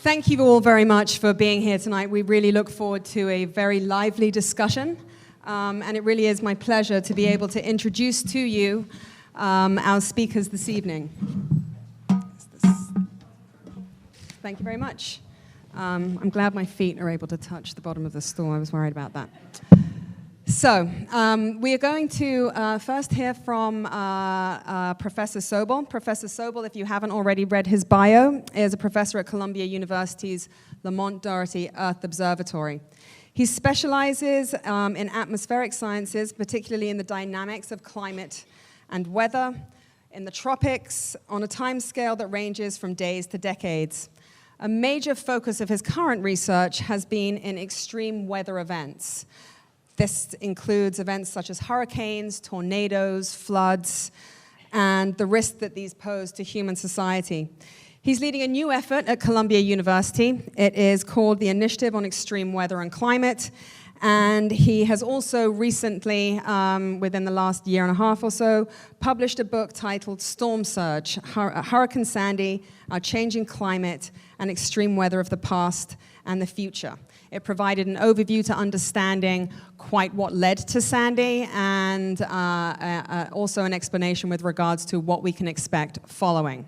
Thank you all very much for being here tonight. We really look forward to a very lively discussion, and it really is my pleasure to be able to introduce to you our speakers this evening. Thank you very much. I'm glad my feet are able to touch the bottom of the stool. I was worried about that. So, we are going to first hear from Professor Sobel. Professor Sobel, if you haven't already read his bio, is a professor at Columbia University's Lamont Doherty Earth Observatory. He specializes in atmospheric sciences, particularly in the dynamics of climate and weather in the tropics on a timescale that ranges from days to decades. A major focus of his current research has been in extreme weather events. This includes events such as hurricanes, tornadoes, floods, and the risk that these pose to human society. He's leading a new effort at Columbia University. It is called the Initiative on Extreme Weather and Climate, and he has also recently, within the last year and a half or so, published a book titled Storm Surge, Hurricane Sandy, Our Changing Climate and Extreme Weather of the Past and the Future. It provided an overview to understanding quite what led to Sandy and also an explanation with regards to what we can expect following.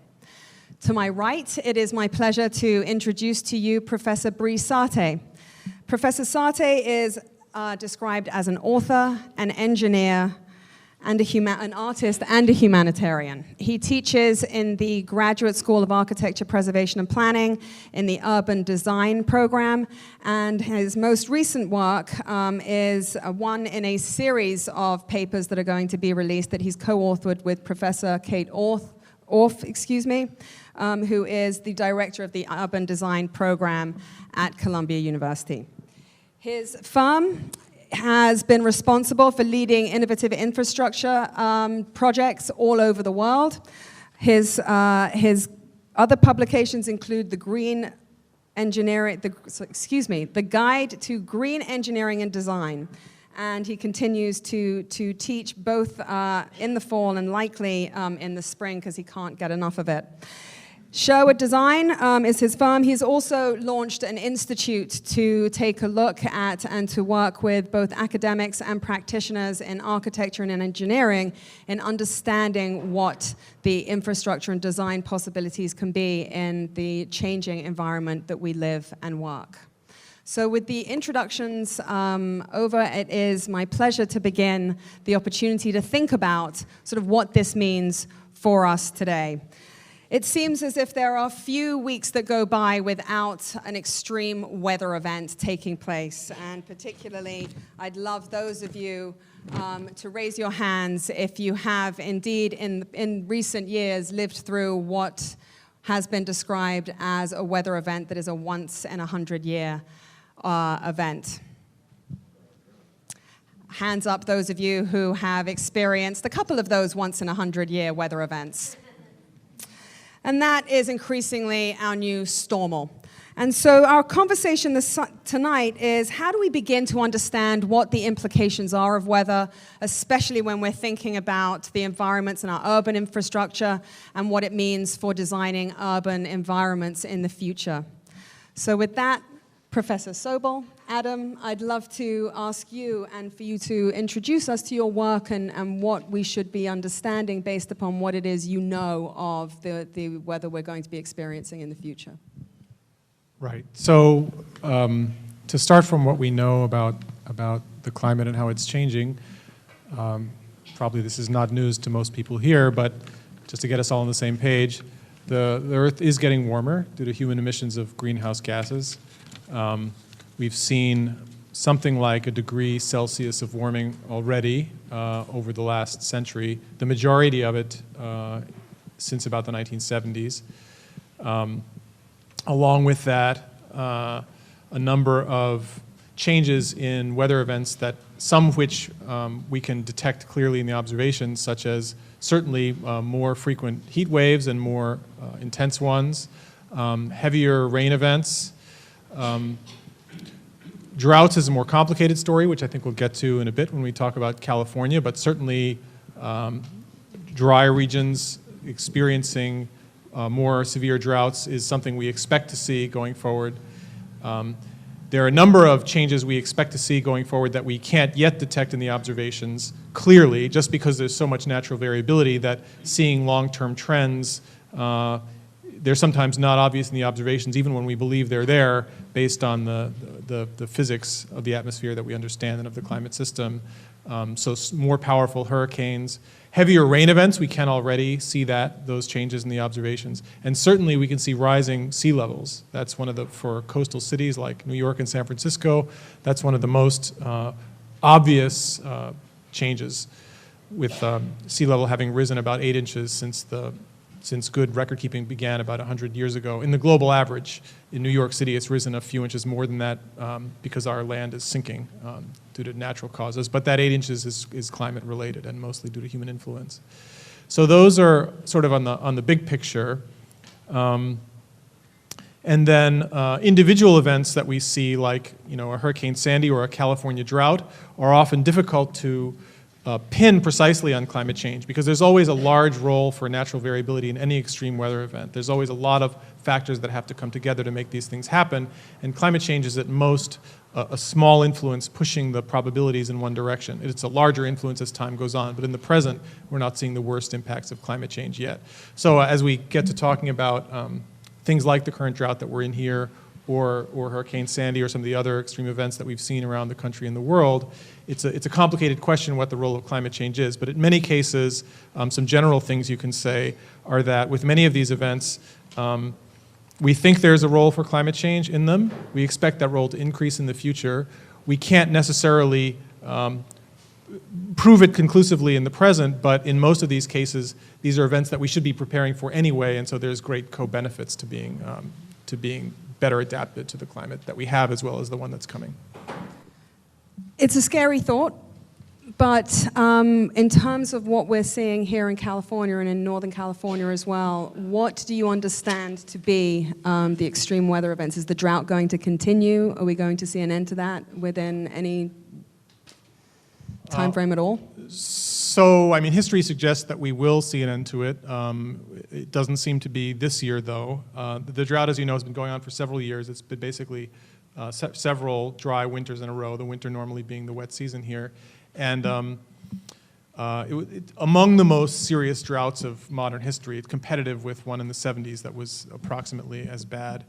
To my right, it is my pleasure to introduce to you Professor Brees Sarté. Professor Sarté is described as an author, an engineer, and an artist and a humanitarian. He teaches in the Graduate School of Architecture, Preservation, and Planning in the Urban Design program, and his most recent work is one in a series of papers that are going to be released that he's co-authored with Professor Kate Orff, who is the director of the Urban Design program at Columbia University. His firm has been responsible for leading innovative infrastructure projects all over the world. His other publications include the Guide to Green Engineering and Design, and he continues to teach both in the fall and likely in the spring because he can't get enough of it. Sherwood Design is his firm. He's also launched an institute to take a look at and to work with both academics and practitioners in architecture and in engineering in understanding what the infrastructure and design possibilities can be in the changing environment that we live and work. So with the introductions over, it is my pleasure to begin the opportunity to think about sort of what this means for us today. It seems as if there are few weeks that go by without an extreme weather event taking place, and particularly I'd love those of you to raise your hands if you have indeed in recent years lived through what has been described as a weather event that is a once in 100-year event. Hands up those of you who have experienced a couple of those once in 100-year weather events. And that is increasingly our new stormal. And so our conversation tonight is how do we begin to understand what the implications are of weather, especially when we're thinking about the environments in our urban infrastructure and what it means for designing urban environments in the future. So with that, Professor Sobel, Adam, I'd love to ask you and for you to introduce us to your work and what we should be understanding based upon what it is you know of the weather we're going to be experiencing in the future. Right. So to start from what we know about the climate and how it's changing, probably this is not news to most people here, but just to get us all on the same page, the Earth is getting warmer due to human emissions of greenhouse gases. We've seen something like 1 degree Celsius of warming already over the last century, the majority of it since about the 1970s. Along with that, a number of changes in weather events that some of which we can detect clearly in the observations, such as certainly more frequent heat waves and more intense ones, heavier rain events. Droughts is a more complicated story, which I think we'll get to in a bit when we talk about California, but certainly dry regions experiencing more severe droughts is something we expect to see going forward. There are a number of changes we expect to see going forward that we can't yet detect in the observations clearly, just because there's so much natural variability that seeing long-term trends, they're sometimes not obvious in the observations, even when we believe they're there, based on the physics of the atmosphere that we understand and of the climate system. So more powerful hurricanes. Heavier rain events, we can already see those changes in the observations. And certainly we can see rising sea levels. That's one of for coastal cities like New York and San Francisco, that's one of the most obvious changes, with sea level having risen about 8 inches since good record keeping began about 100 years ago. In the global average, in New York City, it's risen a few inches more than that because our land is sinking due to natural causes. But that 8 inches is climate related and mostly due to human influence. So those are sort of on the big picture. And then individual events that we see, like a Hurricane Sandy or a California drought, are often difficult to pin precisely on climate change, because there's always a large role for natural variability in any extreme weather event. There's always a lot of factors that have to come together to make these things happen, and climate change is at most a small influence pushing the probabilities in one direction. It's a larger influence as time goes on, but in the present, we're not seeing the worst impacts of climate change yet. So as we get to talking about things like the current drought that we're in here, or Hurricane Sandy, or some of the other extreme events that we've seen around the country and the world, it's a complicated question what the role of climate change is. But in many cases, some general things you can say are that with many of these events, we think there's a role for climate change in them. We expect that role to increase in the future. We can't necessarily prove it conclusively in the present, but in most of these cases, these are events that we should be preparing for anyway, and so there's great co-benefits to being better adapted to the climate that we have, as well as the one that's coming. It's a scary thought, but in terms of what we're seeing here in California and in Northern California as well, what do you understand to be the extreme weather events? Is the drought going to continue? Are we going to see an end to that within any time frame at all? So, history suggests that we will see an end to it. It doesn't seem to be this year, though. The drought, as you know, has been going on for several years. It's been basically several dry winters in a row, the winter normally being the wet season here. And among the most serious droughts of modern history. It's competitive with one in the 70s that was approximately as bad.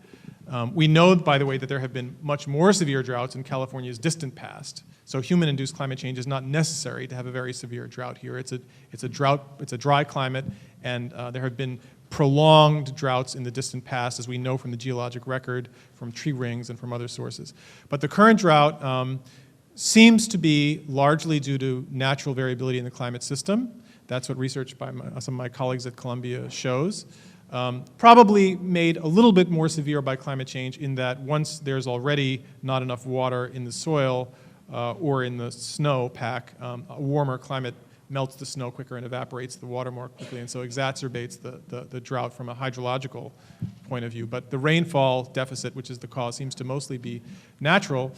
We know, by the way, that there have been much more severe droughts in California's distant past. So human-induced climate change is not necessary to have a very severe drought here. It's a dry climate, and there have been prolonged droughts in the distant past, as we know from the geologic record, from tree rings, and from other sources. But the current drought seems to be largely due to natural variability in the climate system. That's what research by some of my colleagues at Columbia shows. Probably made a little bit more severe by climate change, in that once there's already not enough water in the soil or in the snow pack, a warmer climate melts the snow quicker and evaporates the water more quickly, and so exacerbates the drought from a hydrological point of view. But the rainfall deficit, which is the cause, seems to mostly be natural.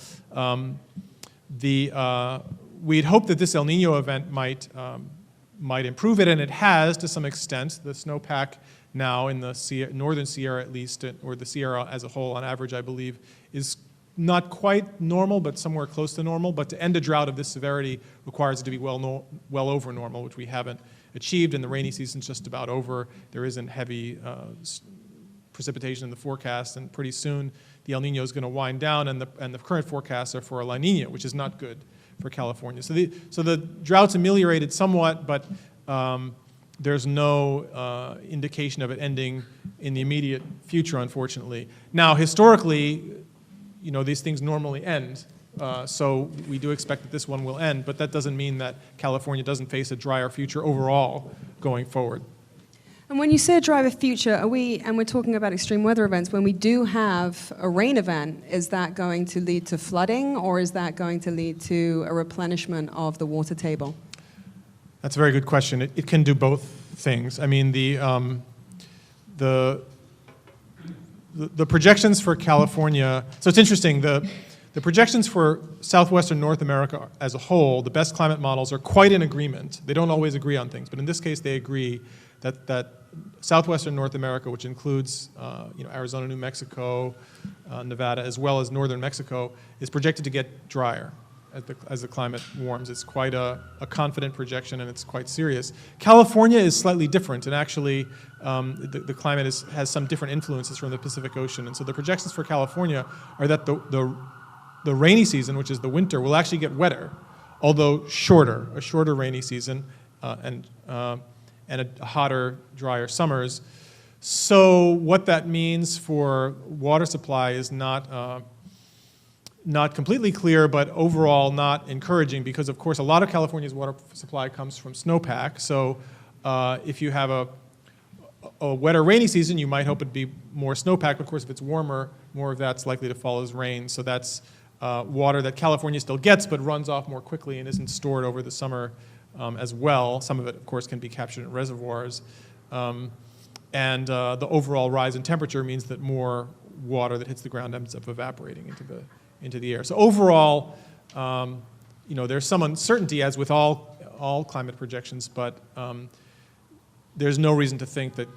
We'd hope that this El Nino event might improve it, and it has to some extent. The snowpack now in the northern Sierra, at least, or the Sierra as a whole, on average, I believe, is not quite normal, but somewhere close to normal. But to end a drought of this severity requires it to be well over normal, which we haven't achieved, and the rainy season's just about over. There isn't heavy precipitation in the forecast, and pretty soon the El Nino is going to wind down, and the current forecasts are for a La Nina, which is not good for California. So the drought's ameliorated somewhat, but there's no indication of it ending in the immediate future, unfortunately. Now, historically, these things normally end, so we do expect that this one will end, but that doesn't mean that California doesn't face a drier future overall going forward. And when you say a drier future, and we're talking about extreme weather events, when we do have a rain event, is that going to lead to flooding, or is that going to lead to a replenishment of the water table? That's a very good question. It can do both things. I mean, the projections for California, so it's interesting, the projections for southwestern North America as a whole, the best climate models are quite in agreement. They don't always agree on things, but in this case they agree that southwestern North America, which includes Arizona, New Mexico, Nevada, as well as northern Mexico, is projected to get drier as the climate warms. It's quite a confident projection, and it's quite serious. California is slightly different, and actually the climate has some different influences from the Pacific Ocean. And so the projections for California are that the rainy season, which is the winter, will actually get wetter, although a shorter rainy season, and hotter, drier summers. So what that means for water supply is not completely clear, but overall not encouraging, because of course a lot of California's water supply comes from snowpack. So if you have a wetter rainy season, you might hope it'd be more snowpack. Of course, if it's warmer, more of that's likely to fall as rain. So that's water that California still gets, but runs off more quickly and isn't stored over the summer as well. Some of it, of course, can be captured in reservoirs. And the overall rise in temperature means that more water that hits the ground ends up evaporating into the air. So overall, there's some uncertainty, as with all climate projections, but there's no reason to think that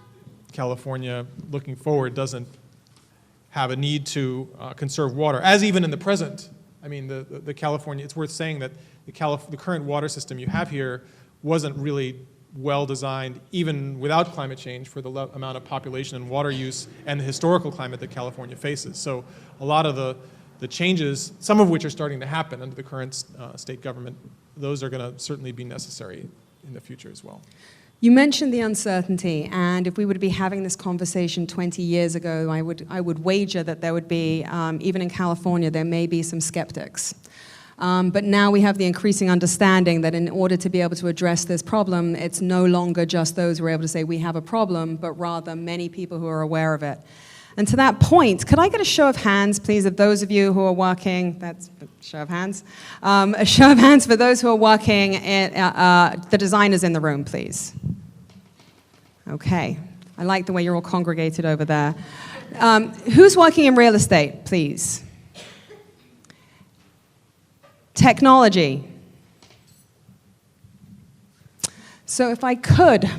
California, looking forward, doesn't have a need to conserve water, as even in the present. I mean, the California, it's worth saying that the current water system you have here wasn't really well designed, even without climate change, for the amount of population and water use and the historical climate that California faces. So a lot of the changes, some of which are starting to happen under the current state government, those are going to certainly be necessary in the future as well. You mentioned the uncertainty, and if we would be having this conversation 20 years ago, I would wager that there would be, even in California, there may be some skeptics. But now we have the increasing understanding that in order to be able to address this problem, it's no longer just those who are able to say we have a problem, but rather many people who are aware of it. And to that point, could I get a show of hands, please, of those of you who are working, that's a show of hands, a show of hands for those who are working, the designers in the room, please. Okay, I like the way you're all congregated over there. Who's working in real estate, please? Technology. So if I could,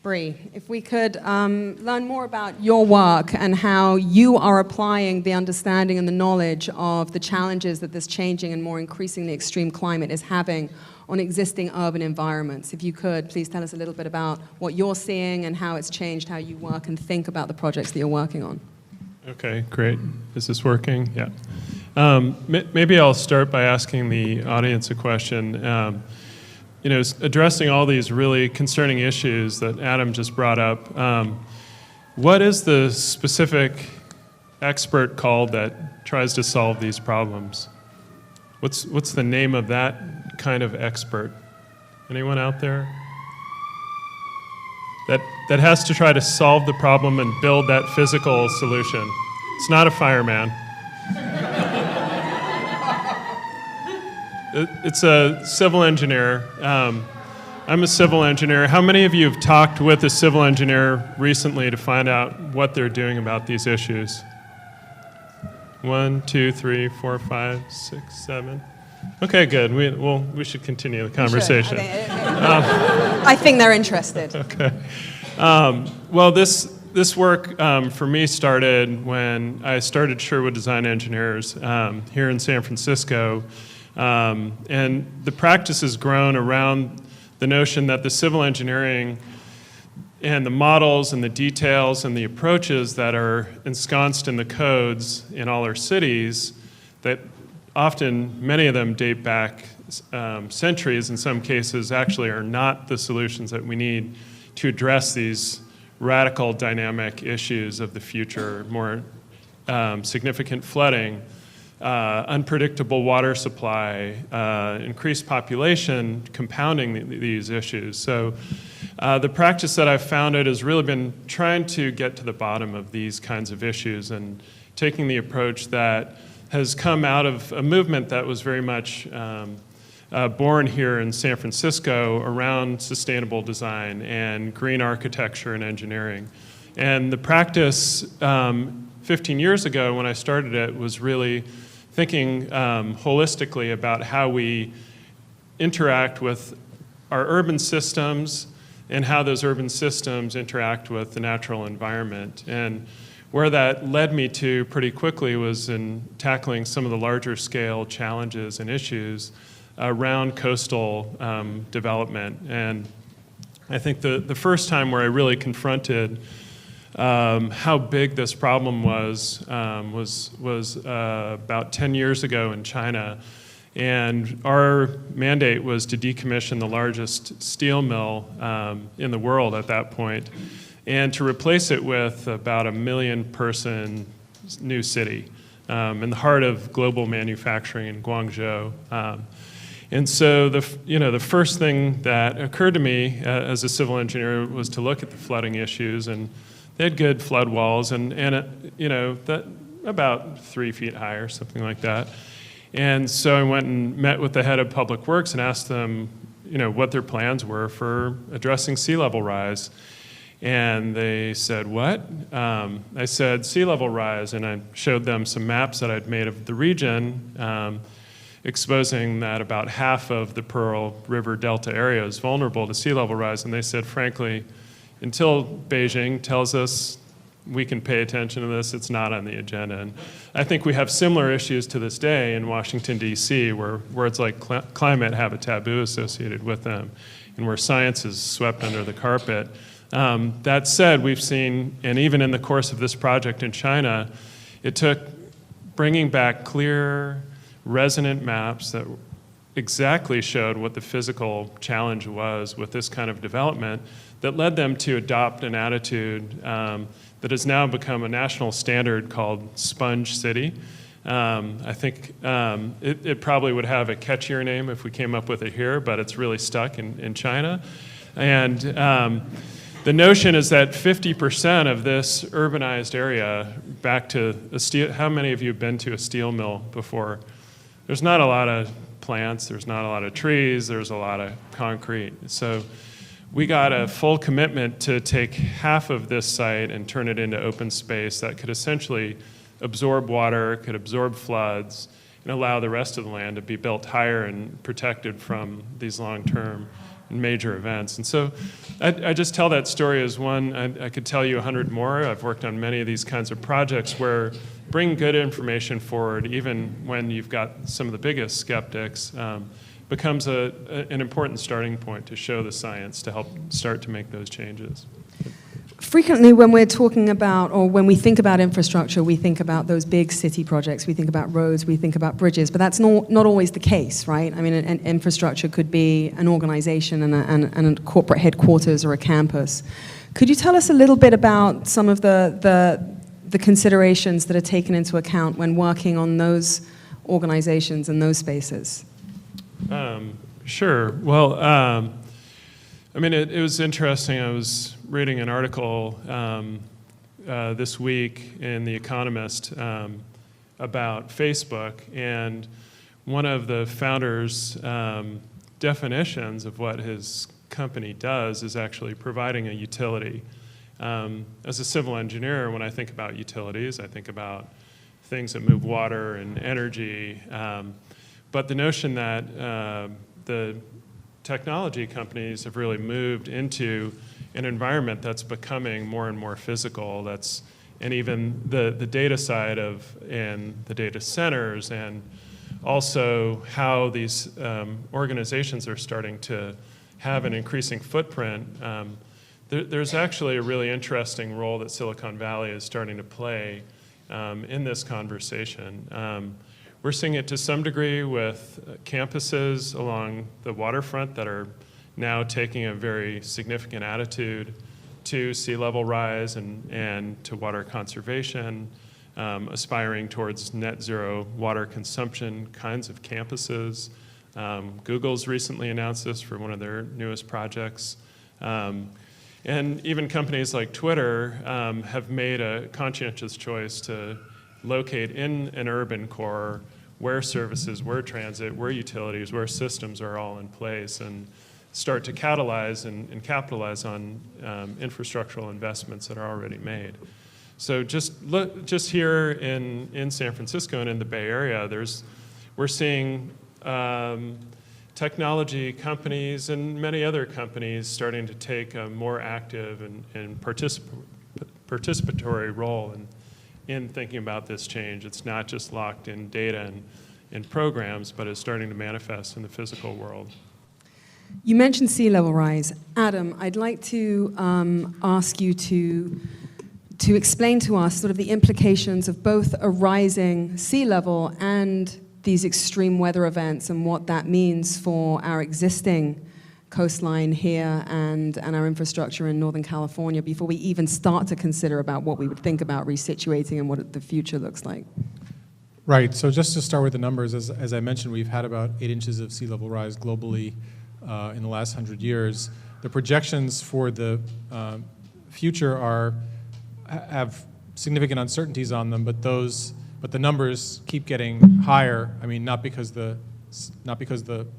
Bree, if we could learn more about your work and how you are applying the understanding and the knowledge of the challenges that this changing and more increasingly extreme climate is having on existing urban environments. If you could, please tell us a little bit about what you're seeing and how it's changed how you work and think about the projects that you're working on. Okay, great. Is this working? Yeah. Maybe I'll start by asking the audience a question. Addressing all these really concerning issues that Adam just brought up, what is the specific expert called that tries to solve these problems? What's the name of that kind of expert? Anyone out there? That has to try to solve the problem and build that physical solution. It's not a fireman. It's a civil engineer. I'm a civil engineer. How many of you have talked with a civil engineer recently to find out what they're doing about these issues? 1, 2, 3, 4, 5, 6, 7. Okay, good. We should continue the conversation. I think they're interested. Okay. Well, this work for me started when I started Sherwood Design Engineers here in San Francisco. And the practice has grown around the notion that the civil engineering and the models and the details and the approaches that are ensconced in the codes in all our cities, that often, many of them date back centuries, in some cases actually are not the solutions that we need to address these radical dynamic issues of the future, more significant flooding, unpredictable water supply, increased population compounding these issues. So the practice that I've founded has really been trying to get to the bottom of these kinds of issues and taking the approach that has come out of a movement that was very much born here in San Francisco around sustainable design and green architecture and engineering. And the practice 15 years ago when I started it was really thinking holistically about how we interact with our urban systems, and how those urban systems interact with the natural environment. And where that led me to pretty quickly was in tackling some of the larger scale challenges and issues around coastal development. And I think the first time where I really confronted how big this problem was about 10 years ago in China. And our mandate was to decommission the largest steel mill in the world at that point, and to replace it with about 1 million person new city in the heart of global manufacturing in Guangzhou. And so the first thing that occurred to me as a civil engineer was to look at the flooding issues, and they had good flood walls, and that about 3 feet high or something like that. And so I went and met with the head of Public Works and asked them, what their plans were for addressing sea level rise. And they said, what? I said, sea level rise, and I showed them some maps that I'd made of the region, exposing that about half of the Pearl River Delta area is vulnerable to sea level rise. And they said, frankly, until Beijing tells us we can pay attention to this, it's not on the agenda. And I think we have similar issues to this day in Washington, D.C., where words like climate have a taboo associated with them, and where science is swept under the carpet. That said, we've seen, and even in the course of this project in China, it took bringing back clear, resonant maps that exactly showed what the physical challenge was with this kind of development that led them to adopt an attitude that has now become a national standard called Sponge City. I think it probably would have a catchier name if we came up with it here, but it's really stuck in China. And the notion is that 50% of this urbanized area, back to a steel, how many of you have been to a steel mill before? There's not a lot of plants, there's not a lot of trees, there's a lot of concrete. So we got a full commitment to take half of this site and turn it into open space that could essentially absorb water, could absorb floods, and allow the rest of the land to be built higher and protected from these long-term and major events. And so I just tell that story as one. I could tell you 100 more. I've worked on many of these kinds of projects where bring good information forward, even when you've got some of the biggest skeptics, becomes an important starting point to show the science to help start to make those changes. Frequently when we're talking about, or when we think about infrastructure, we think about those big city projects, we think about roads, we think about bridges, but that's not always the case, right? I mean, an infrastructure could be an organization and a corporate headquarters or a campus. Could you tell us a little bit about some of the considerations that are taken into account when working on those organizations and those spaces? Sure. Well, I mean, it was interesting. I was reading an article this week in The Economist about Facebook, and one of the founders' definitions of what his company does is actually providing a utility. As a civil engineer, when I think about utilities, I think about things that move water and energy. But the notion that the technology companies have really moved into an environment that's becoming more and more physical, and even the data side and the data centers, and also how these organizations are starting to have an increasing footprint. There's actually a really interesting role that Silicon Valley is starting to play in this conversation. We're seeing it to some degree with campuses along the waterfront that are now taking a very significant attitude to sea level rise and to water conservation, aspiring towards net zero water consumption kinds of campuses. Google's recently announced this for one of their newest projects. And even companies like Twitter have made a conscientious choice to locate in an urban core where services, where transit, where utilities, where systems are all in place, and start to catalyze and capitalize on infrastructural investments that are already made. So just here in San Francisco and in the Bay Area, we're seeing technology companies and many other companies starting to take a more active and participatory role in thinking about this change. It's not just locked in data and programs, but it's starting to manifest in the physical world. You mentioned sea level rise. Adam, I'd like to ask you to explain to us sort of the implications of both a rising sea level and these extreme weather events and what that means for our existing coastline here and our infrastructure in Northern California before we even start to consider about what we would think about resituating and what the future looks like. Right, so just to start with the numbers, as I mentioned, we've had about 8 inches of sea level rise globally in the last 100 years. The projections for the future have significant uncertainties on them, but the numbers keep getting higher. I mean, not because the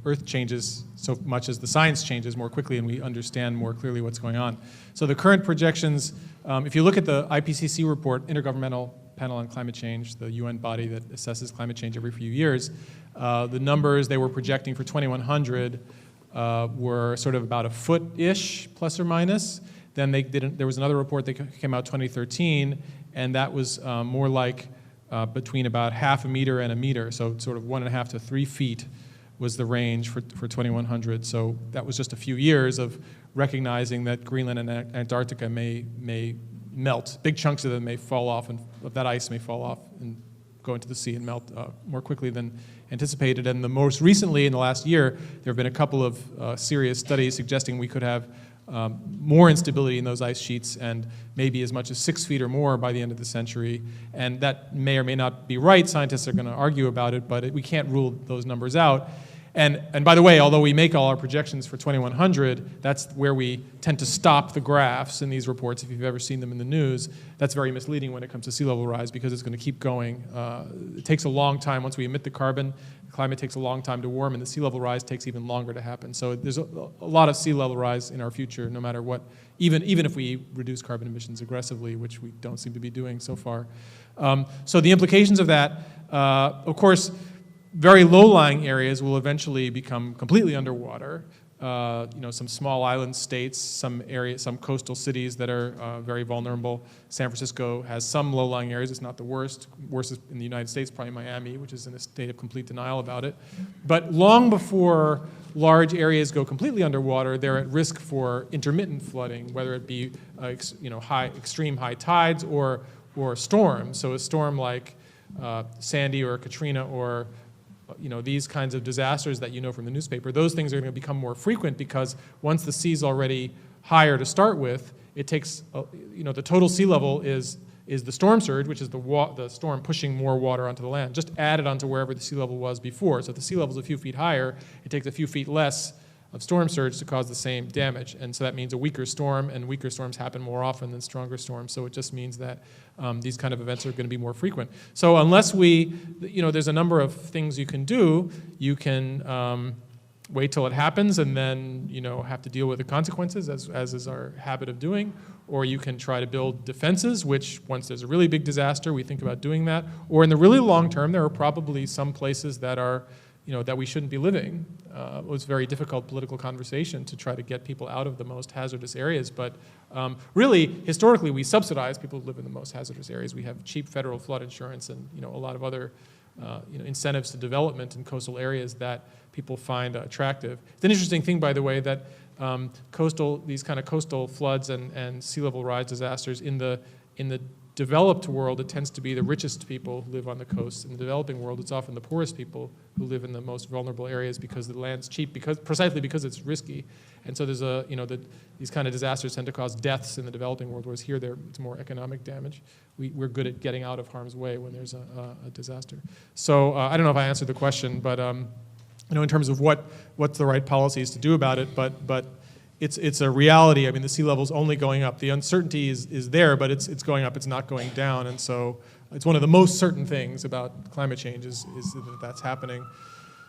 Earth changes so much as the science changes more quickly and we understand more clearly what's going on. So the current projections, if you look at the IPCC report, Intergovernmental Panel on Climate Change, the UN body that assesses climate change every few years, the numbers they were projecting for 2100 were sort of about a foot-ish, plus or minus. Then there was another report that came out 2013, and that was more like between about half a meter and a meter, so sort of 1.5 to 3 feet was the range for 2100. So that was just a few years of recognizing that Greenland and Antarctica may melt. Big chunks of them may fall off, and that ice may fall off and go into the sea and melt more quickly than anticipated. And the most recently, in the last year, there have been a couple of serious studies suggesting we could have more instability in those ice sheets and maybe as much as 6 feet or more by the end of the century. And that may or may not be right. Scientists are going to argue about it, but we can't rule those numbers out. And by the way, although we make all our projections for 2100, that's where we tend to stop the graphs in these reports. If you've ever seen them in the news, that's very misleading when it comes to sea level rise because it's going to keep going. It takes a long time. Once we emit the carbon, the climate takes a long time to warm, and the sea level rise takes even longer to happen. So there's a lot of sea level rise in our future, no matter what, even if we reduce carbon emissions aggressively, which we don't seem to be doing so far. So the implications of that, of course, very low-lying areas will eventually become completely underwater. Some small island states, some coastal cities that are very vulnerable. San Francisco has some low-lying areas. It's not the worst. Worst is in the United States, probably Miami, which is in a state of complete denial about it. But long before large areas go completely underwater, they're at risk for intermittent flooding, whether it be extreme high tides or storms. So a storm like Sandy or Katrina or these kinds of disasters that you know from the newspaper, those things are going to become more frequent because once the sea's already higher to start with, it takes, the total sea level is the storm surge, which is the storm pushing more water onto the land, just added onto wherever the sea level was before. So if the sea level is a few feet higher, it takes a few feet less of storm surge to cause the same damage. And so that means a weaker storm, and weaker storms happen more often than stronger storms. So it just means that these kind of events are going to be more frequent. So unless there's a number of things you can do. You can wait till it happens and then, have to deal with the consequences, as is our habit of doing. Or you can try to build defenses, which once there's a really big disaster, we think about doing that. Or in the really long term, there are probably some places that are that we shouldn't be living. It was a very difficult political conversation to try to get people out of the most hazardous areas, but really, historically, we subsidize people who live in the most hazardous areas. We have cheap federal flood insurance and a lot of other incentives to development in coastal areas that people find attractive. It's an interesting thing, by the way, that these kind of coastal floods and sea level rise disasters in the developed world, it tends to be the richest people who live on the coast. In the developing world, it's often the poorest people who live in the most vulnerable areas because the land's cheap, precisely because it's risky. And so there's these kind of disasters tend to cause deaths in the developing world, whereas here it's more economic damage. We're good at getting out of harm's way when there's a disaster. So I don't know if I answered the question, but in terms of what's the right policies to do about it, but it's a reality. I mean, the sea level's only going up. The uncertainty is there, but it's going up. It's not going down. And so it's one of the most certain things about climate change is that that's happening.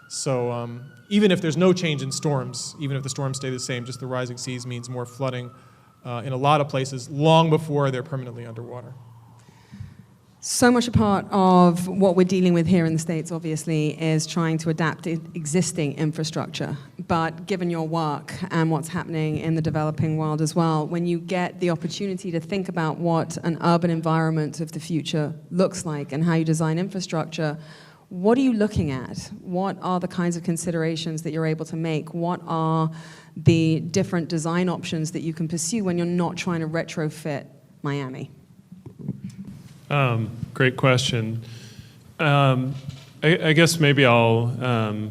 So even if there's no change in storms, even if the storms stay the same, just the rising seas means more flooding in a lot of places long before they're permanently underwater. So much a part of what we're dealing with here in the States, obviously, is trying to adapt existing infrastructure. But given your work and what's happening in the developing world as well, when you get the opportunity to think about what an urban environment of the future looks like and how you design infrastructure, what are you looking at? What are the kinds of considerations that you're able to make? What are the different design options that you can pursue when you're not trying to retrofit Miami? Great question. I guess maybe I'll.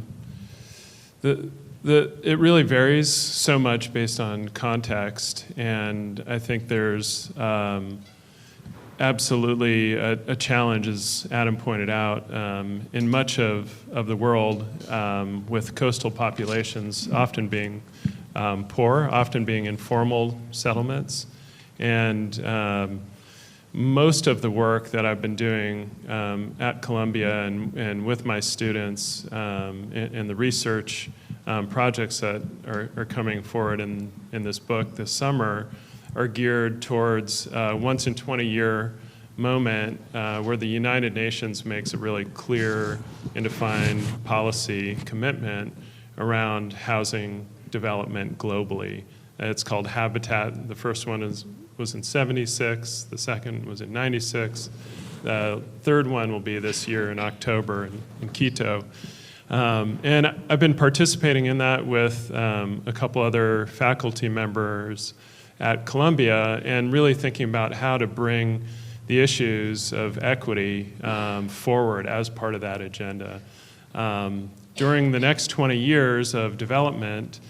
It really varies so much based on context, and I think there's absolutely a challenge, as Adam pointed out, in much of the world, with coastal populations often being poor, often being informal settlements, and most of the work that I've been doing at Columbia and with my students in the research projects that are coming forward in this book this summer are geared towards a once in 20-year moment where the United Nations makes a really clear and defined policy commitment around housing development globally. It's called Habitat. The first one was in 76, the second was in 96, the third one will be this year in October in Quito. And I've been participating in that with a couple other faculty members at Columbia and really thinking about how to bring the issues of equity forward as part of that agenda. During the next 20 years of development,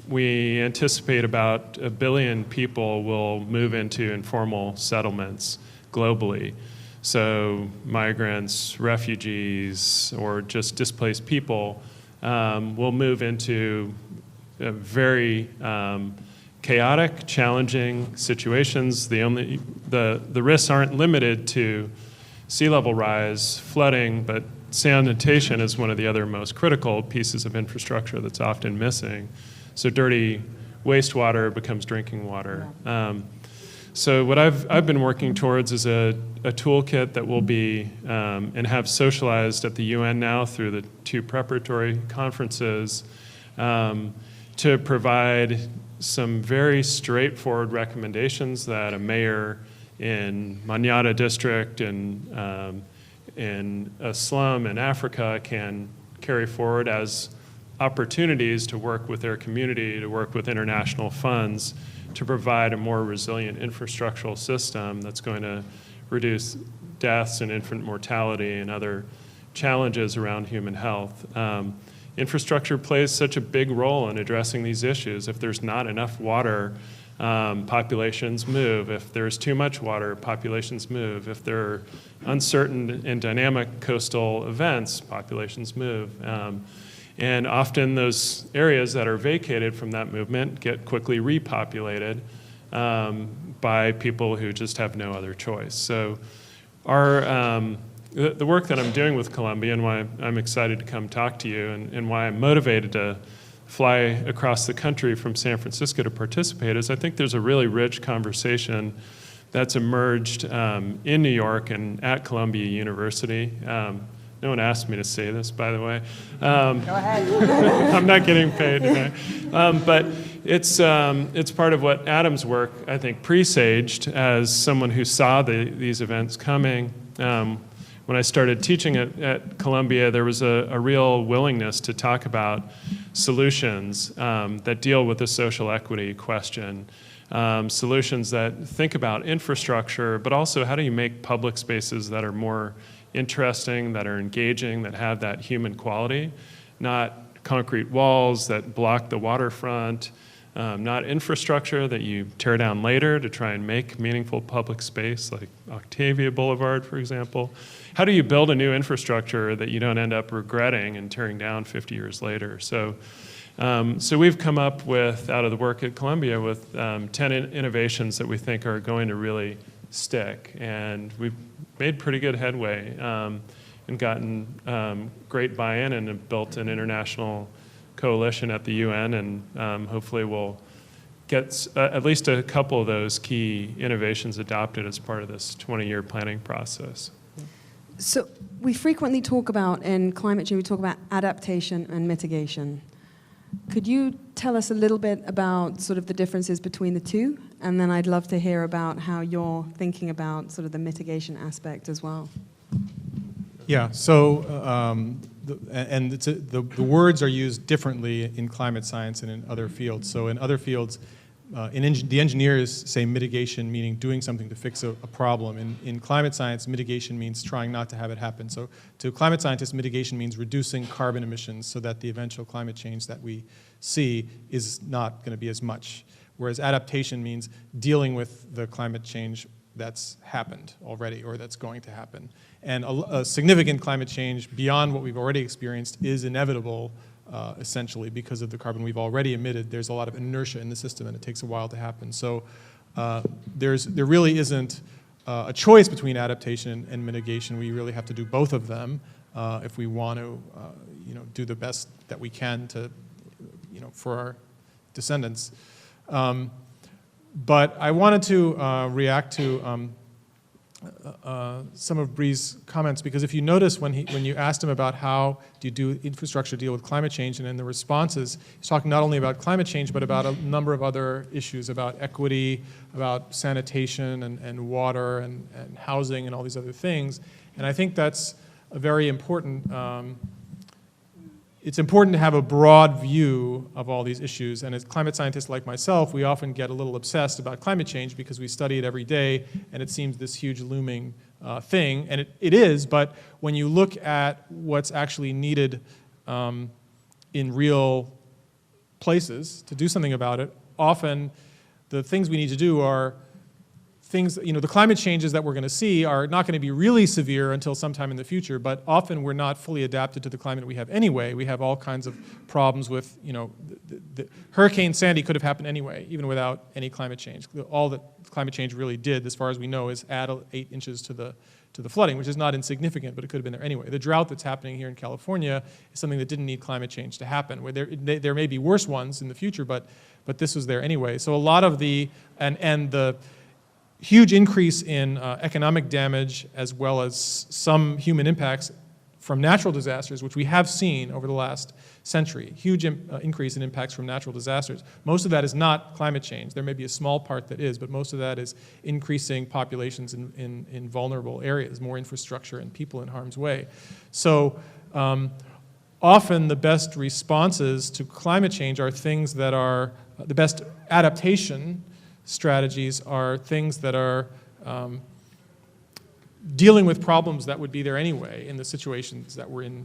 we anticipate about 1 billion people will move into informal settlements globally. So migrants, refugees, or just displaced people will move into very chaotic, challenging situations. The risks aren't limited to sea level rise, flooding, but sanitation is one of the other most critical pieces of infrastructure that's often missing. So dirty wastewater becomes drinking water. So what I've been working towards is a toolkit that will be and have socialized at the UN now through the 2 preparatory conferences to provide some very straightforward recommendations that a mayor in Manyata district and in a slum in Africa can carry forward as opportunities to work with their community, to work with international funds, to provide a more resilient infrastructural system that's going to reduce deaths and infant mortality and other challenges around human health. Infrastructure plays such a big role in addressing these issues. If there's not enough water, populations move. If there's too much water, populations move. If there are uncertain and dynamic coastal events, populations move. And often those areas that are vacated from that movement get quickly repopulated by people who just have no other choice. So the work that I'm doing with Columbia and why I'm excited to come talk to you and why I'm motivated to fly across the country from San Francisco to participate is I think there's a really rich conversation that's emerged in New York and at Columbia University. No one asked me to say this, by the way. Go ahead. I'm not getting paid today. But it's part of what Adam's work, I think, presaged as someone who saw these events coming. When I started teaching at Columbia, there was a real willingness to talk about solutions that deal with the social equity question. Solutions that think about infrastructure, but also how do you make public spaces that are more interesting, that are engaging, that have that human quality, not concrete walls that block the waterfront, not infrastructure that you tear down later to try and make meaningful public space, like Octavia Boulevard, for example. How do you build a new infrastructure that you don't end up regretting and tearing down 50 years later? So we've come up with, out of the work at Columbia, with 10 innovations that we think are going to really stick. And we've made pretty good headway and gotten great buy-in and have built an international coalition at the UN, and hopefully we'll gets at least a couple of those key innovations adopted as part of this 20-year planning process. So we frequently talk about, in climate change, we talk about adaptation and mitigation. Could you tell us a little bit about sort of the differences between the two? And then I'd love to hear about how you're thinking about sort of the mitigation aspect as well. Yeah, so, the words are used differently in climate science and in other fields. So in other fields, the engineers say mitigation, meaning doing something to fix a problem. In climate science, mitigation means trying not to have it happen. So to climate scientists, mitigation means reducing carbon emissions so that the eventual climate change that we see is not going to be as much. Whereas adaptation means dealing with the climate change that's happened already or that's going to happen. And a significant climate change beyond what we've already experienced is inevitable, essentially, because of the carbon we've already emitted. There's a lot of inertia in the system, and it takes a while to happen. So there really isn't a choice between adaptation and mitigation. We really have to do both of them if we want to do the best that we can to, for our descendants. But I wanted to react to some of Brees' comments, because if you notice when you asked him about how do you do infrastructure deal with climate change, and in the responses, he's talking not only about climate change, but about a number of other issues, about equity, about sanitation and water and housing and all these other things. And I think that's a very important, it's important to have a broad view of all these issues. And as climate scientists like myself, we often get a little obsessed about climate change because we study it every day, and it seems this huge looming thing. And it is, but when you look at what's actually needed in real places to do something about it, often the things we need to do are things, the climate changes that we're going to see are not going to be really severe until sometime in the future, but often we're not fully adapted to the climate we have anyway. We have all kinds of problems with, the Hurricane Sandy could have happened anyway, even without any climate change. All that climate change really did, as far as we know, is add 8 inches to the flooding, which is not insignificant, but it could have been there anyway. The drought that's happening here in California is something that didn't need climate change to happen. Where there may be worse ones in the future, but this was there anyway. So a lot of the huge increase in economic damage, as well as some human impacts from natural disasters, which we have seen over the last century. Huge increase in impacts from natural disasters. Most of that is not climate change. There may be a small part that is, but most of that is increasing populations in vulnerable areas, more infrastructure and people in harm's way. So often the best responses to climate change are things that are, the best adaptation strategies are things that are dealing with problems that would be there anyway in the situations that we're in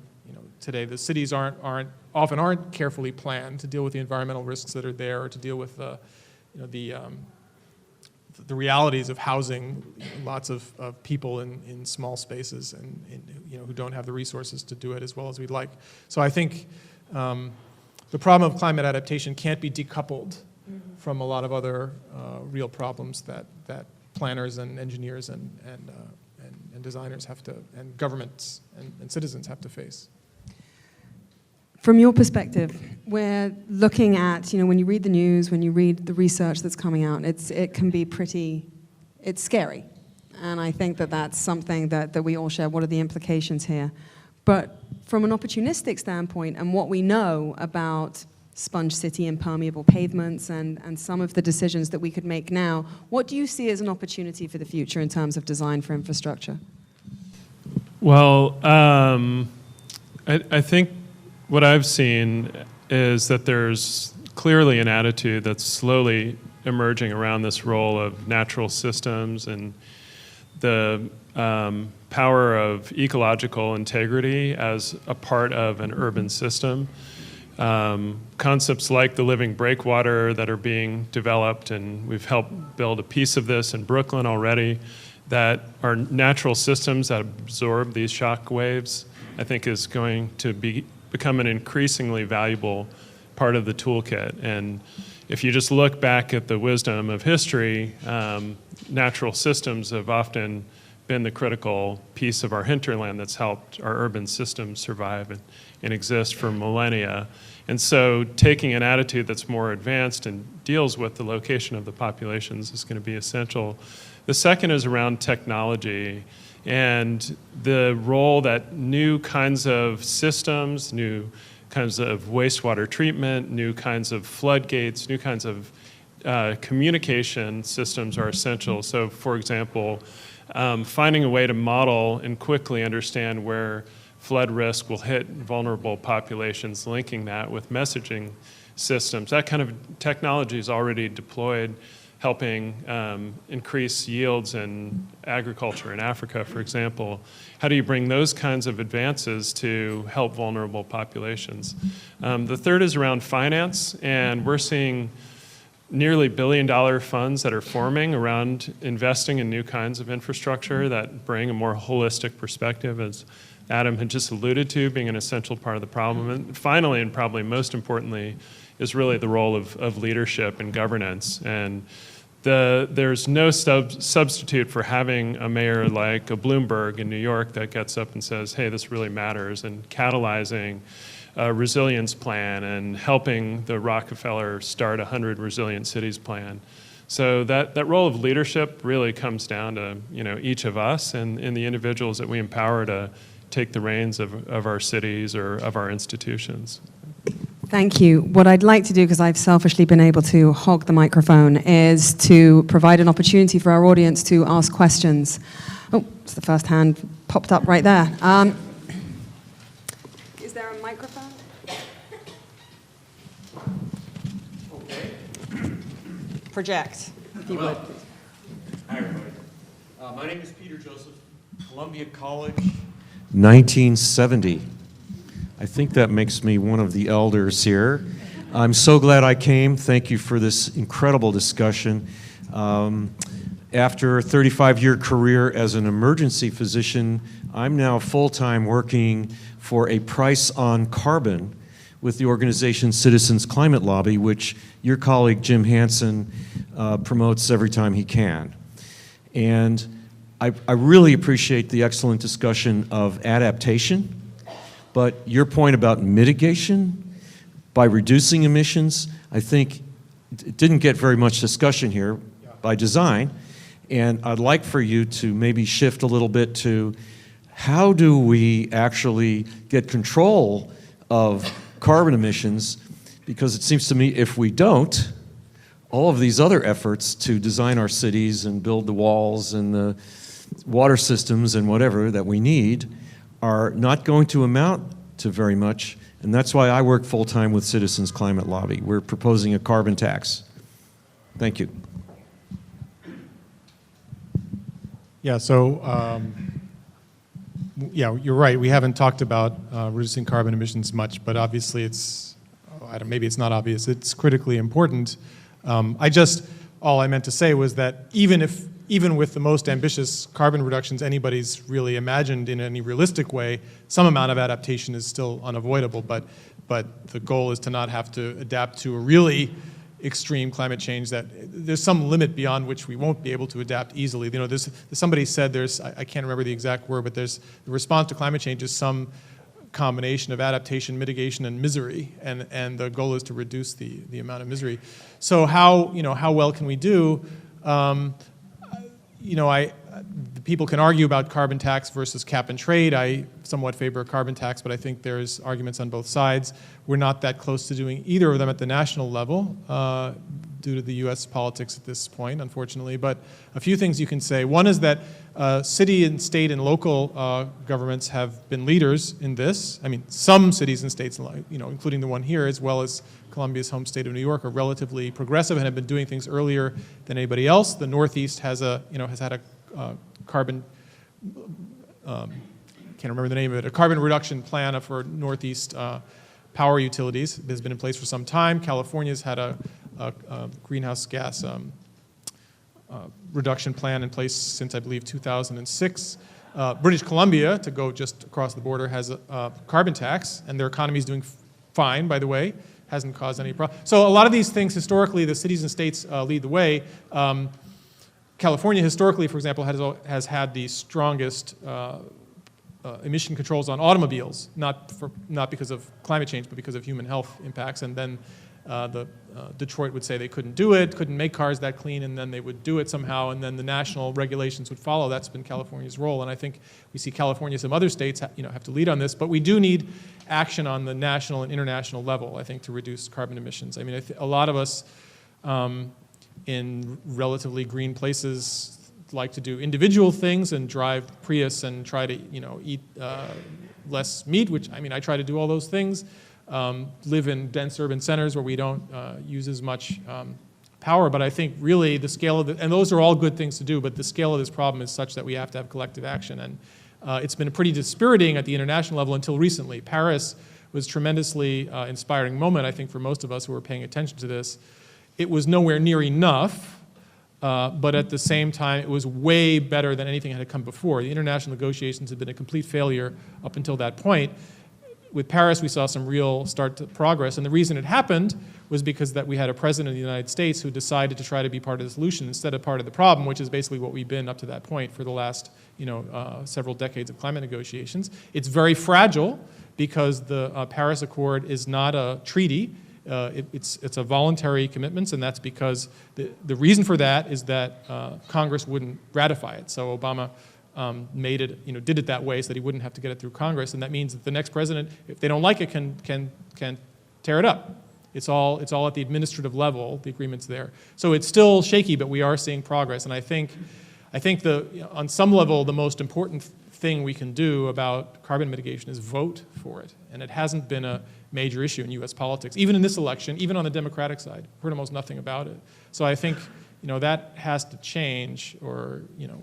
today. The cities often aren't carefully planned to deal with the environmental risks that are there, or to deal with the realities of housing lots of people in small spaces and who don't have the resources to do it as well as we'd like. So I think the problem of climate adaptation can't be decoupled from a lot of other real problems that planners and engineers and designers have to, and governments and citizens have to face. From your perspective, we're looking at, when you read the news, when you read the research that's coming out, it can be it's scary. And I think that's something that we all share. What are the implications here? But from an opportunistic standpoint, and what we know about sponge city impermeable pavements and some of the decisions that we could make now, what do you see as an opportunity for the future in terms of design for infrastructure? Well, I think what I've seen is that there's clearly an attitude that's slowly emerging around this role of natural systems and the power of ecological integrity as a part of an urban system. Concepts like the living breakwater that are being developed, and we've helped build a piece of this in Brooklyn already, that are natural systems that absorb these shock waves, I think is going to become an increasingly valuable part of the toolkit. And if you just look back at the wisdom of history, natural systems have often been the critical piece of our hinterland that's helped our urban systems survive and exist for millennia. And so taking an attitude that's more advanced and deals with the location of the populations is going to be essential. The second is around technology and the role that new kinds of systems, new kinds of wastewater treatment, new kinds of floodgates, new kinds of communication systems are essential. So for example, finding a way to model and quickly understand where flood risk will hit vulnerable populations, linking that with messaging systems. That kind of technology is already deployed, helping increase yields in agriculture in Africa, for example. How do you bring those kinds of advances to help vulnerable populations? The third is around finance, and we're seeing nearly billion-dollar funds that are forming around investing in new kinds of infrastructure that bring a more holistic perspective, as Adam had just alluded to, being an essential part of the problem. And finally, and probably most importantly, is really the role of leadership and governance. And there's no substitute for having a mayor like a Bloomberg in New York that gets up and says, hey, this really matters, and catalyzing a resilience plan and helping the Rockefeller Start 100 Resilient Cities plan. So that role of leadership really comes down to each of us and the individuals that we empower to take the reins of our cities or of our institutions. Thank you. What I'd like to do, because I've selfishly been able to hog the microphone, is to provide an opportunity for our audience to ask questions. Oh, it's the first hand popped up right there. Is there a microphone? Okay. Project, if you would. Hi, everybody. My name is Peter Joseph, Columbia College, 1970. I think that makes me one of the elders here. I'm so glad I came. Thank you for this incredible discussion. After a 35-year career as an emergency physician, I'm now full-time working for a price on carbon with the organization Citizens Climate Lobby, which your colleague Jim Hansen promotes every time he can. And I really appreciate the excellent discussion of adaptation. But your point about mitigation by reducing emissions, I think it didn't get very much discussion here by design. And I'd like for you to maybe shift a little bit to how do we actually get control of carbon emissions? Because it seems to me if we don't, all of these other efforts to design our cities and build the walls and the water systems and whatever that we need are not going to amount to very much, and that's why I work full-time with Citizens Climate Lobby. We're proposing a carbon tax. Thank you. Yeah, so, yeah, you're right. We haven't talked about reducing carbon emissions much, but obviously it's, maybe it's not obvious. It's critically important. All I meant to say was that even with the most ambitious carbon reductions anybody's really imagined in any realistic way, some amount of adaptation is still unavoidable, but the goal is to not have to adapt to a really extreme climate change that there's some limit beyond which we won't be able to adapt easily. Somebody said I can't remember the exact word, but the response to climate change is some combination of adaptation, mitigation, and misery, and the goal is to reduce the amount of misery. So how well can we do? The people can argue about carbon tax versus cap and trade. I somewhat favor a carbon tax, but I think there's arguments on both sides. We're not that close to doing either of them at the national level due to the US politics at this point, unfortunately. But a few things you can say. One is that city and state and local governments have been leaders in this. I mean, some cities and states, including the one here, as well as Columbia's home state of New York, are relatively progressive and have been doing things earlier than anybody else. The Northeast has had a carbon, can't remember the name of it, a carbon reduction plan for Northeast power utilities. It has been in place for some time. California's had a greenhouse gas reduction plan in place since, I believe, 2006. British Columbia, to go just across the border, has a carbon tax, and their economy is doing fine, by the way. Hasn't caused any problem. So a lot of these things, historically, the cities and states lead the way. California, historically, for example, has had the strongest emission controls on automobiles, not because of climate change, but because of human health impacts. And then Detroit would say they couldn't do it, couldn't make cars that clean, and then they would do it somehow, and then the national regulations would follow. That's been California's role, and I think we see California, some other states, have to lead on this, but we do need action on the national and international level, I think, to reduce carbon emissions. I mean, a lot of us in relatively green places like to do individual things and drive Prius and try to, eat less meat, which, I try to do all those things. Live in dense urban centers where we don't use as much power, but I think really the scale of and those are all good things to do, but the scale of this problem is such that we have to have collective action, and it's been pretty dispiriting at the international level until recently. Paris was a tremendously inspiring moment, I think, for most of us who were paying attention to this. It was nowhere near enough, but at the same time, it was way better than anything that had come before. The international negotiations had been a complete failure up until that point. With Paris, we saw some real start to progress, and the reason it happened was because that we had a president of the United States who decided to try to be part of the solution instead of part of the problem, which is basically what we've been up to that point for the last, several decades of climate negotiations. It's very fragile because the Paris Accord is not a treaty. It's a voluntary commitments, and that's because the reason for that is that Congress wouldn't ratify it. So Obama made it, did it that way so that he wouldn't have to get it through Congress, and that means that the next president, if they don't like it, can tear it up. It's all at the administrative level. The agreement's there, so it's still shaky, but we are seeing progress. And I think on some level, the most important thing we can do about carbon mitigation is vote for it, and it hasn't been a major issue in U.S. politics, even in this election, even on the Democratic side. We've heard almost nothing about it. So I think that has to change, or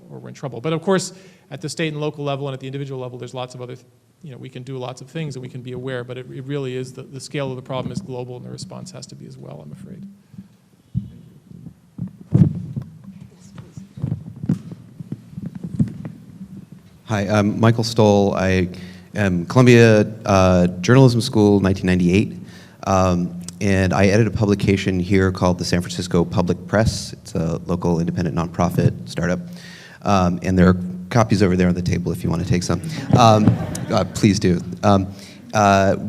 we're in trouble. But of course, at the state and local level and at the individual level, there's lots of other, we can do lots of things and we can be aware, but it really is, the scale of the problem is global and the response has to be as well, I'm afraid. Hi, I'm Michael Stoll. I am Columbia Journalism School, 1998. And I edit a publication here called the San Francisco Public Press. It's a local independent nonprofit startup. And there are copies over there on the table if you want to take some. Please do.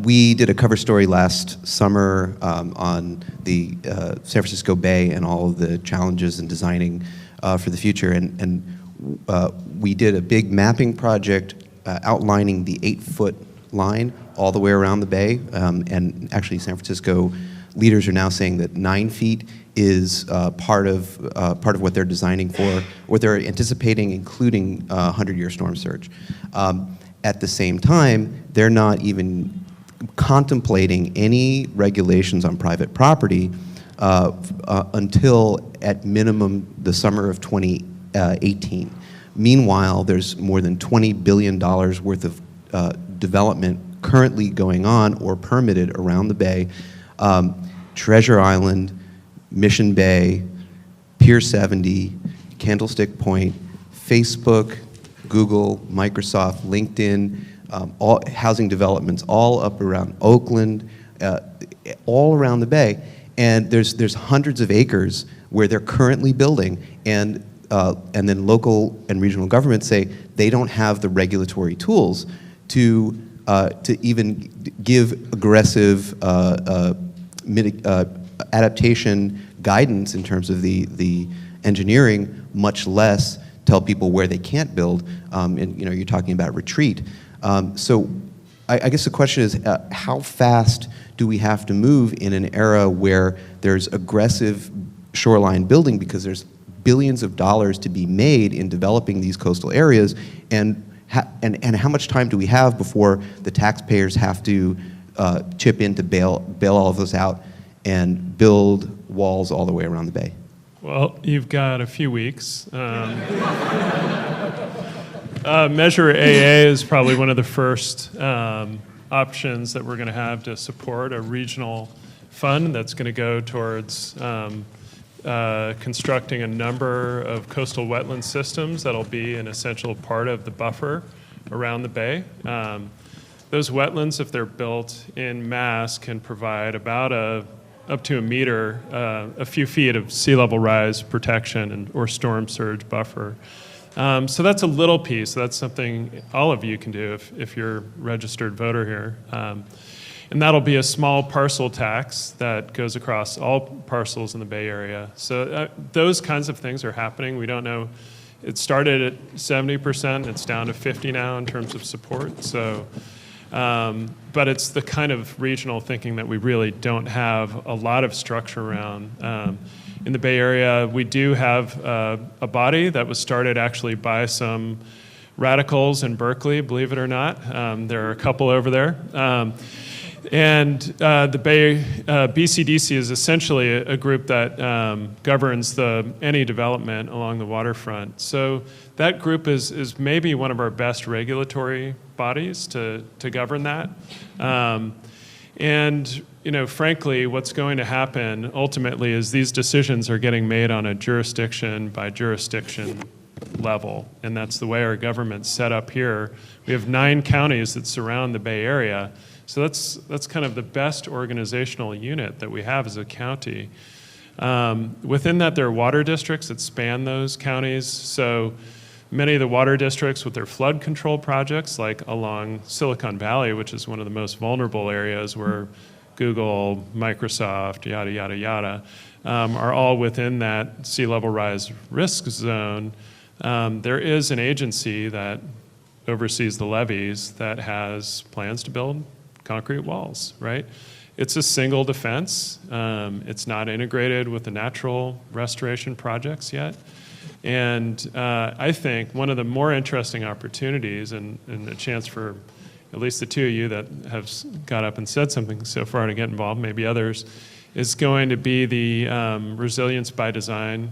We did a cover story last summer on the San Francisco Bay and all of the challenges in designing for the future. And we did a big mapping project outlining the 8-foot line all the way around the bay, and actually San Francisco leaders are now saying that 9 feet is part of what they're designing for, what they're anticipating, including 100-year storm surge. At the same time, they're not even contemplating any regulations on private property until, at minimum, the summer of 2018. Meanwhile, there's more than $20 billion worth of development currently going on or permitted around the bay. Treasure Island, Mission Bay, Pier 70, Candlestick Point, Facebook, Google, Microsoft, LinkedIn, all housing developments all up around Oakland, all around the bay. And there's hundreds of acres where they're currently building, and then local and regional governments say they don't have the regulatory tools to even give aggressive adaptation guidance in terms of the engineering, much less tell people where they can't build. And you're talking about retreat. So I guess the question is, how fast do we have to move in an era where there's aggressive shoreline building, because there's billions of dollars to be made in developing these coastal areas, and how much time do we have before the taxpayers have to chip in to bail all of this out and build walls all the way around the bay? Well, you've got a few weeks. Measure AA is probably one of the first options that we're going to have to support a regional fund that's going to go towards constructing a number of coastal wetland systems that'll be an essential part of the buffer around the bay. Those wetlands, if they're built in mass, can provide about up to a meter, a few feet of sea level rise protection or storm surge buffer. So that's a little piece. That's something all of you can do if you're a registered voter here. And that'll be a small parcel tax that goes across all parcels in the Bay Area. So those kinds of things are happening. We don't know. It started at 70%. It's down to 50 now in terms of support. So, but it's the kind of regional thinking that we really don't have a lot of structure around. In the Bay Area, we do have a body that was started actually by some radicals in Berkeley, believe it or not. There are a couple over there. And the BCDC is essentially a group that governs any development along the waterfront. So that group is maybe one of our best regulatory bodies to govern that. And frankly, what's going to happen ultimately is these decisions are getting made on a jurisdiction by jurisdiction level, and that's the way our government's set up here. We have 9 counties that surround the Bay Area, so that's kind of the best organizational unit that we have as a county. Within that, there are water districts that span those counties, so many of the water districts with their flood control projects, like along Silicon Valley, which is one of the most vulnerable areas where Google, Microsoft, yada, yada, yada, are all within that sea level rise risk zone. There is an agency that oversees the levees that has plans to build concrete walls, right? It's a single defense. It's not integrated with the natural restoration projects yet. And I think one of the more interesting opportunities and a chance for at least the 2 of you that have got up and said something so far to get involved, maybe others, is going to be the Resilience by Design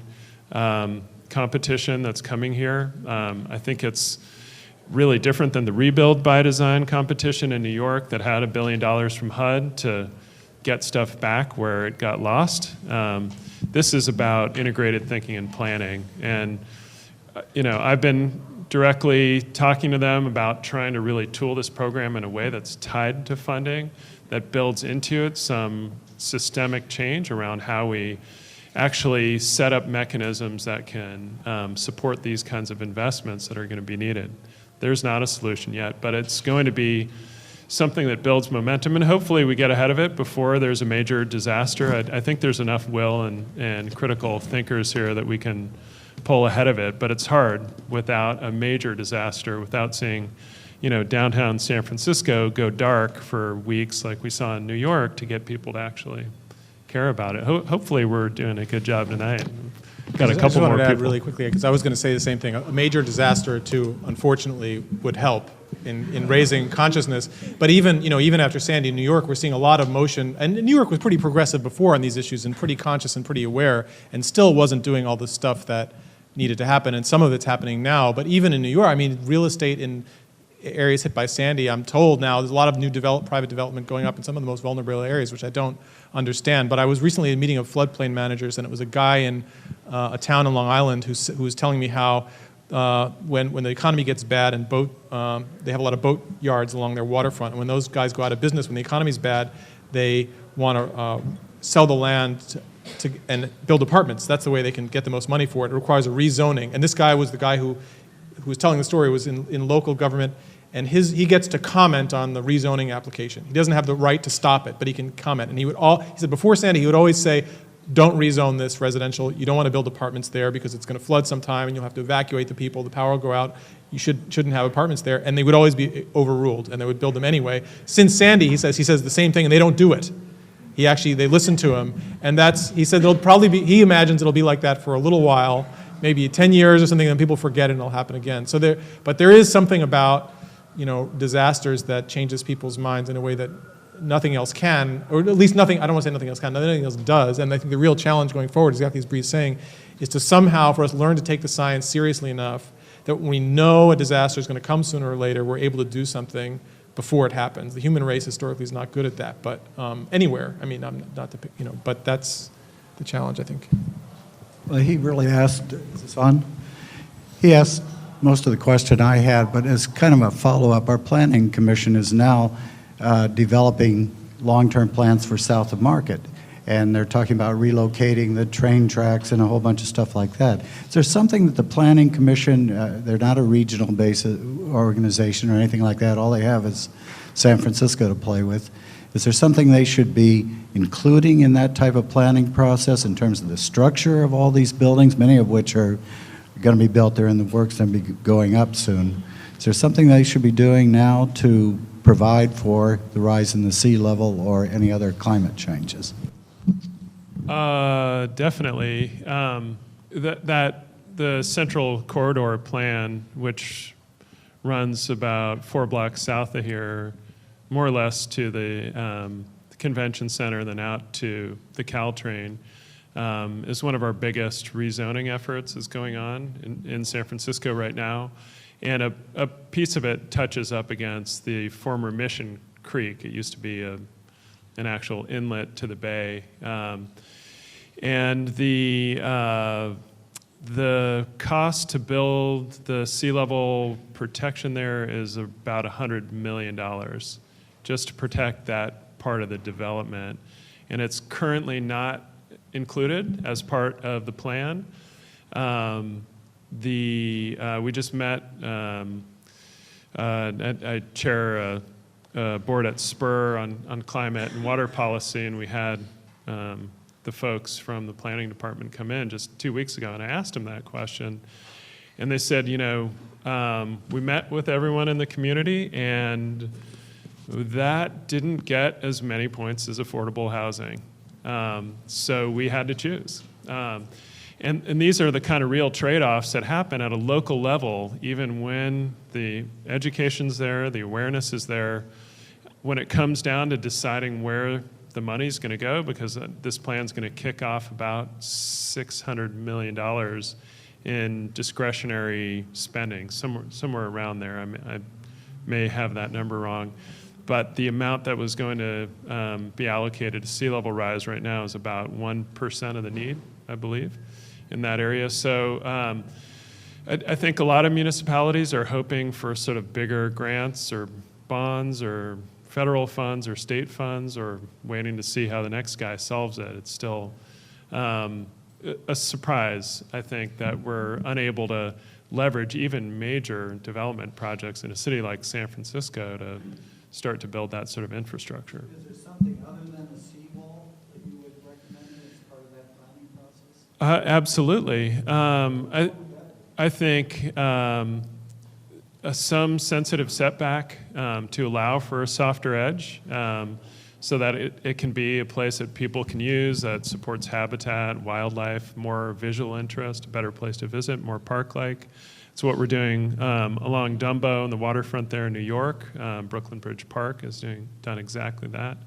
competition that's coming here. I think it's really different than the Rebuild by Design competition in New York that had $1 billion from HUD to get stuff back where it got lost. This is about integrated thinking and planning. And I've been directly talking to them about trying to really tool this program in a way that's tied to funding, that builds into it some systemic change around how we actually set up mechanisms that can support these kinds of investments that are going to be needed. There's not a solution yet, but it's going to be something that builds momentum, and hopefully we get ahead of it before there's a major disaster. I think there's enough will and critical thinkers here that we can pull ahead of it, but it's hard without a major disaster, without seeing downtown San Francisco go dark for weeks like we saw in New York to get people to actually care about it. Hopefully we're doing a good job tonight. Got a couple more people. I just wanted to add really quickly, because I was going to say the same thing. A major disaster or two, unfortunately, would help in raising consciousness. But even after Sandy in New York, we're seeing a lot of motion. And New York was pretty progressive before on these issues and pretty conscious and pretty aware, and still wasn't doing all the stuff that needed to happen. And some of it's happening now. But even in New York, real estate in areas hit by Sandy, I'm told now there's a lot of new private development going up in some of the most vulnerable areas, which I don't understand. But I was recently at a meeting of floodplain managers, and it was a guy in a town in Long Island who was telling me how when the economy gets bad and they have a lot of boat yards along their waterfront, and when those guys go out of business, when the economy's bad, they want to sell the land and build apartments. That's the way they can get the most money for it. It requires a rezoning. And this guy was the guy who was telling the story, was in local government, and he gets to comment on the rezoning application. He doesn't have the right to stop it, but he can comment. And he said before Sandy, he would always say, don't rezone this residential. You don't want to build apartments there because it's going to flood sometime and you'll have to evacuate the people. The power will go out. You shouldn't have apartments there. And they would always be overruled, and they would build them anyway. Since Sandy, he says the same thing, and they don't do it. They listen to him, and he said he imagines it'll be like that for a little while, maybe 10 years or something, and then people forget it and it'll happen again. But there is something about disasters that changes people's minds in a way that nothing else can, or at least nothing, I don't want to say nothing else can, nothing else does. And I think the real challenge going forward, exactly as Brees is saying, is to somehow, for us, learn to take the science seriously enough that when we know a disaster is going to come sooner or later, we're able to do something before it happens. The human race historically is not good at that, but anywhere, I'm not to pick, but that's the challenge, I think. Well, he really asked, is this on? He asked most of the question I had, but as kind of a follow-up, our Planning Commission is now developing long-term plans for south of Market. and they're talking about relocating the train tracks and a whole bunch of stuff like that. Is there something that the Planning Commission, they're not a regional based organization or anything like that, all they have is San Francisco to play with. Is there something they should be including in that type of planning process in terms of the structure of all these buildings, many of which are going to be built, they're in the works and be going up soon? Is there something they should be doing now to provide for the rise in the sea level or any other climate changes? Definitely. The Central Corridor Plan, which runs about 4 blocks south of here, more or less to the convention center, then out to the Caltrain, is one of our biggest rezoning efforts is going on in San Francisco right now. And a piece of it touches up against the former Mission Creek. It used to be an actual inlet to the bay. And the cost to build the sea level protection there is about $100 million just to protect that part of the development. And it's currently not included as part of the plan. We just met, I chair a board at SPUR on climate and water policy, and we had the folks from the planning department come in just 2 weeks ago, and I asked them that question. And they said, you know, we met with everyone in the community, and that didn't get as many points as affordable housing. So we had to choose. And these are the kind of real trade-offs that happen at a local level, even when the education's there, the awareness is there. When it comes down to deciding where the money's going to go, because this plan's going to kick off about $600 million in discretionary spending, somewhere around there. I may have that number wrong. But the amount that was going to be allocated to sea level rise right now is about 1% of the need, I believe, in that area. So I think a lot of municipalities are hoping for sort of bigger grants or bonds or federal funds or state funds, or waiting to see how the next guy solves it. It's still a surprise, I think, that we're unable to leverage even major development projects in a city like San Francisco to start to build that sort of infrastructure. Is there something other than a seawall that you would recommend as part of that planning process? Absolutely. I think some sensitive setback to allow for a softer edge, so that it can be a place that people can use that supports habitat, wildlife, more visual interest, a better place to visit, more park-like. It's what we're doing along Dumbo and the waterfront there in New York. Brooklyn Bridge Park has done exactly that.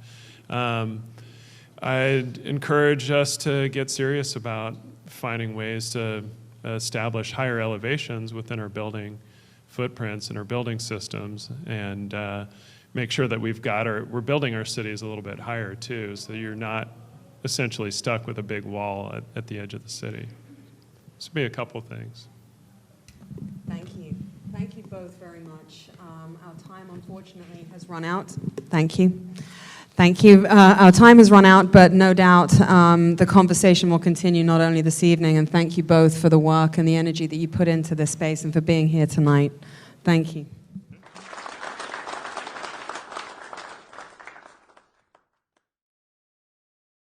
I'd encourage us to get serious about finding ways to establish higher elevations within our building footprints and our building systems, and make sure that we're building our cities a little bit higher too, so you're not essentially stuck with a big wall at the edge of the city. This would be a couple of things. Thank you. Thank you both very much. Our time, unfortunately, has run out. Thank you. Thank you. Our time has run out, but no doubt the conversation will continue not only this evening, and thank you both for the work and the energy that you put into this space and for being here tonight. Thank you.